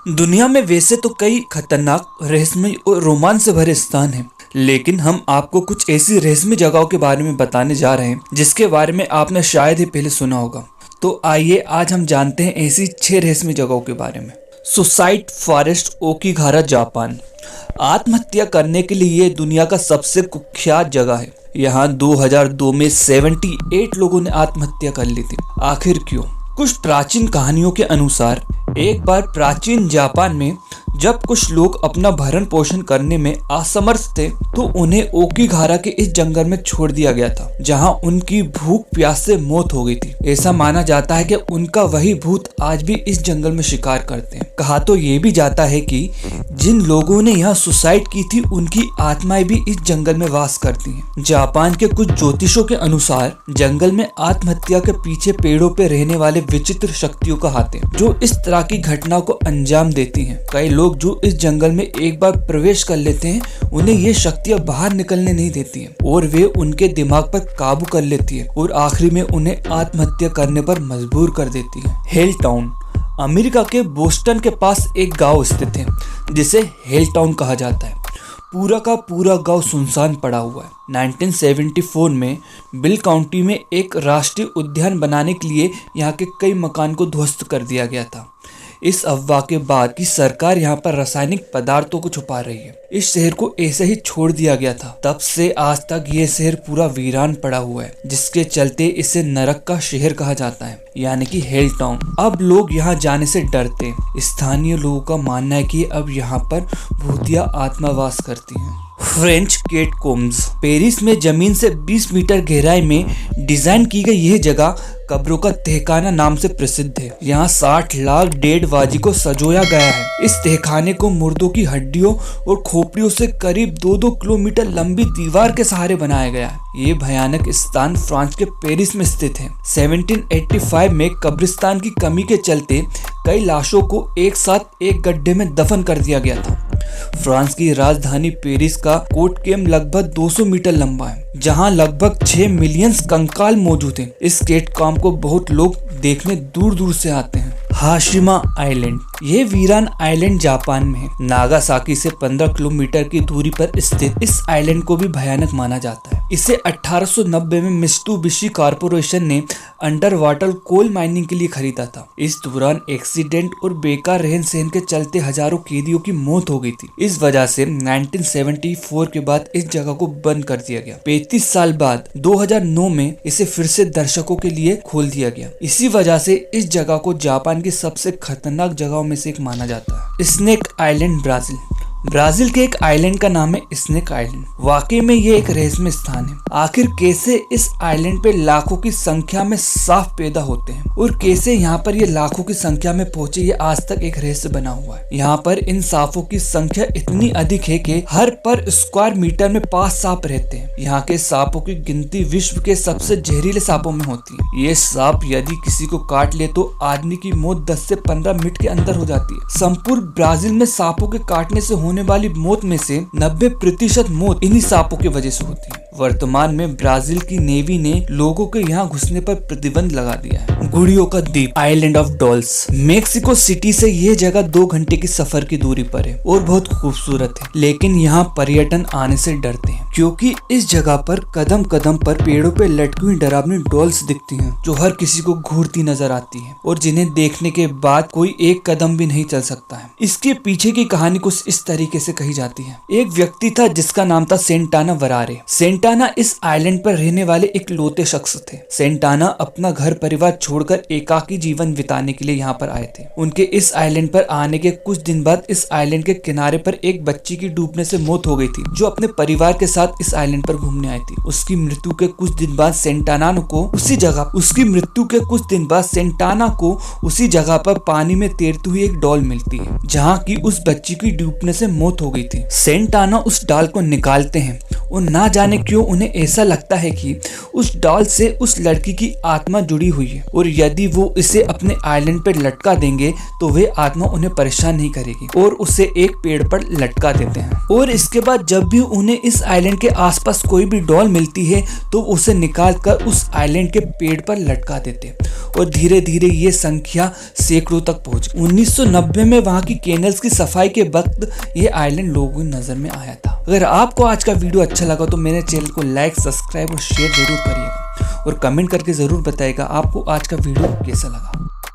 दुनिया में वैसे तो कई खतरनाक, रहस्यमय और रोमांच से भरे स्थान हैं, लेकिन हम आपको कुछ ऐसी रहस्यमय जगहों के बारे में बताने जा रहे हैं जिसके बारे में आपने शायद ही पहले सुना होगा। तो आइए आज हम जानते हैं ऐसी 6 रहस्यमय जगहों के बारे में। Suicide forest, Aokigahara, Japan. आत्महत्या करने के लिए ये दुनिया का सबसे कुख्यात जगह है। यहाँ 2002 में 78 लोगों ने आत्महत्या कर ली थी। आखिर क्यों? कुछ प्राचीन कहानियों के अनुसार एक बार प्राचीन जापान में जब कुछ लोग अपना भरण पोषण करने में असमर्थ थे तो उन्हें ओकिगारा के इस जंगल में छोड़ दिया गया था, जहां उनकी भूख प्यास से मौत हो गई थी। ऐसा माना जाता है कि उनका वही भूत आज भी इस जंगल में शिकार करते हैं। कहा तो ये भी जाता है कि जिन लोगों ने यहाँ सुसाइड की थी उनकी आत्माएं भी इस जंगल में वास करती हैं। जापान के कुछ ज्योतिषों के अनुसार जंगल में आत्महत्या के पीछे पेड़ों पे रहने वाले विचित्र शक्तियों का हाथ है, जो इस तरह की घटनाओं को अंजाम देती हैं। कई लोग जो इस जंगल में एक बार प्रवेश कर लेते हैं उन्हें ये शक्तियां बाहर निकलने नहीं देती हैं और वे उनके दिमाग पर काबू कर लेती है और आखिरी में उन्हें आत्महत्या करने पर मजबूर कर देती है। हेल टाउन, अमेरिका के बोस्टन के पास एक गांव स्थित है जिसे हेल टाउन कहा जाता है। पूरा का पूरा गांव सुनसान पड़ा हुआ है। 1974 में बिल काउंटी में एक राष्ट्रीय उद्यान बनाने के लिए यहाँ के कई मकान को ध्वस्त कर दिया गया था। इस अफवाह के बाद कि सरकार यहाँ पर रासायनिक पदार्थों को छुपा रही है, इस शहर को ऐसे ही छोड़ दिया गया था। तब से आज तक ये शहर पूरा वीरान पड़ा हुआ है, जिसके चलते इसे नरक का शहर कहा जाता है, यानी कि हेल टाउन। अब लोग यहाँ जाने से डरते हैं। स्थानीय लोगों का मानना है कि अब यहाँ पर भूतिया आत्मा वास करती हैं। फ्रेंच कैटकोम्स, पेरिस में जमीन से 20 मीटर गहराई में डिजाइन की गई यह जगह कब्रों का तहखाना नाम से प्रसिद्ध है। यहाँ 60 लाख डेड बाजी को सजोया गया है। इस तहखाने को मुर्दों की हड्डियों और खोपड़ियों से करीब 2-2 किलोमीटर लंबी दीवार के सहारे बनाया गया है। ये भयानक स्थान फ्रांस के पेरिस में स्थित है। 1785 में कब्रिस्तान की कमी के चलते कई लाशों को एक साथ एक गड्ढे में दफन कर दिया गया था। फ्रांस की राजधानी पेरिस का कोर्ट कैम्प लगभग 200 मीटर लंबा है, जहां लगभग 6 मिलियन कंकाल मौजूद हैं। इस कैट कैम्प को बहुत लोग देखने दूर दूर से आते हैं। हाशिमा आइलैंड, ये वीरान आइलैंड जापान में है। नागासाकी से 15 किलोमीटर की दूरी पर स्थित इस आइलैंड को भी भयानक माना जाता है। इसे 1890 में मित्सुबिशी कॉर्पोरेशन ने अंडर वाटर कोल माइनिंग के लिए खरीदा था। इस दौरान एक्सीडेंट और बेकार रहन सहन के चलते हजारों कैदियों की मौत हो गई थी। इस वजह से 1974 के बाद इस जगह को बंद कर दिया गया। 35 साल बाद 2009 में इसे फिर से दर्शकों के लिए खोल दिया गया। इसी वजह से इस जगह को जापान की सबसे खतरनाक जगहों में से एक माना जाता है। Snake island, Brazil. ब्राजील के एक आइलैंड का नाम है स्नेक आइलैंड। वाकई में ये एक रहस्यमय स्थान है। आखिर कैसे इस आइलैंड पे लाखों की संख्या में सांप पैदा होते हैं और कैसे यहाँ पर ये लाखों की संख्या में पहुंचे, ये आज तक एक रहस्य बना हुआ है। यहाँ पर इन सांपों की संख्या इतनी अधिक है कि हर पर स्क्वायर मीटर में 5 सांप रहते हैं। यहाँ के सांपों की गिनती विश्व के सबसे जहरीले सांपों में होती है। ये सांप यदि किसी को काट ले तो आदमी की मौत 10 से 15 मिनट के अंदर हो जाती है। संपूर्ण ब्राजील में सांपों के काटने से होने वाली मौत में से 90% मौत इन्हीं सांपों की वजह से होती है। वर्तमान में ब्राजील की नेवी ने लोगों के यहाँ घुसने पर प्रतिबंध लगा दिया है। गुड़ियों का द्वीप, island of dolls, Mexico city से ये जगह 2 घंटे की सफर की दूरी पर है और बहुत खूबसूरत है, लेकिन यहाँ पर्यटन आने से डरते हैं क्योंकि इस जगह पर कदम कदम पर पेड़ों पे लटकी हुई डरावनी डॉल्स दिखती हैं, जो हर किसी को घूरती नजर आती है और जिन्हें देखने के बाद कोई एक कदम भी नहीं चल सकता है। इसके पीछे की कहानी कुछ इस तरीके से कही जाती है। एक व्यक्ति था जिसका नाम था सेंटाना वरारे। सेंटाना इस आइलैंड पर रहने वाले इकलौते शख्स थे। सेंटाना अपना घर परिवार छोड़कर एकाकी जीवन बिताने के लिए यहाँ पर आए थे। उनके इस आइलैंड पर आने के कुछ दिन बाद इस आइलैंड के किनारे पर एक बच्ची की डूबने से मौत हो गई थी, जो अपने परिवार के साथ इस आइलैंड पर घूमने आई थी। उसकी मृत्यु के कुछ दिन बाद सेंटाना को उसी जगह पर पानी में तैरती हुई एक डॉल मिलती है, जहाँ की उस बच्ची की डूबने से मौत हो गई थी। सेंटाना उस डॉल को निकालते हैं और ना जाने क्यों उन्हें ऐसा लगता है कि उस डॉल से उस लड़की की आत्मा जुड़ी हुई है और यदि वो इसे अपने आइलैंड पर लटका देंगे तो वे आत्मा उन्हें परेशान नहीं करेगी और उसे एक पेड़ पर लटका देते हैं। और इसके बाद जब भी उन्हें इस आइलैंड के आसपास कोई भी डॉल मिलती है तो उसे निकाल कर उस आइलैंड के पेड़ पर लटका देते और धीरे धीरे ये संख्या सैकड़ों तक पहुंच। 1990 में वहां की कैनल्स की सफाई के वक्त ये आइलैंड लोगों की नजर में आया था। अगर आपको आज का वीडियो अच्छा लगा तो मेरे चैनल को लाइक, सब्सक्राइब और शेयर जरूर करिएगा और कमेंट करके जरूर बताइएगा आपको आज का वीडियो कैसा लगा।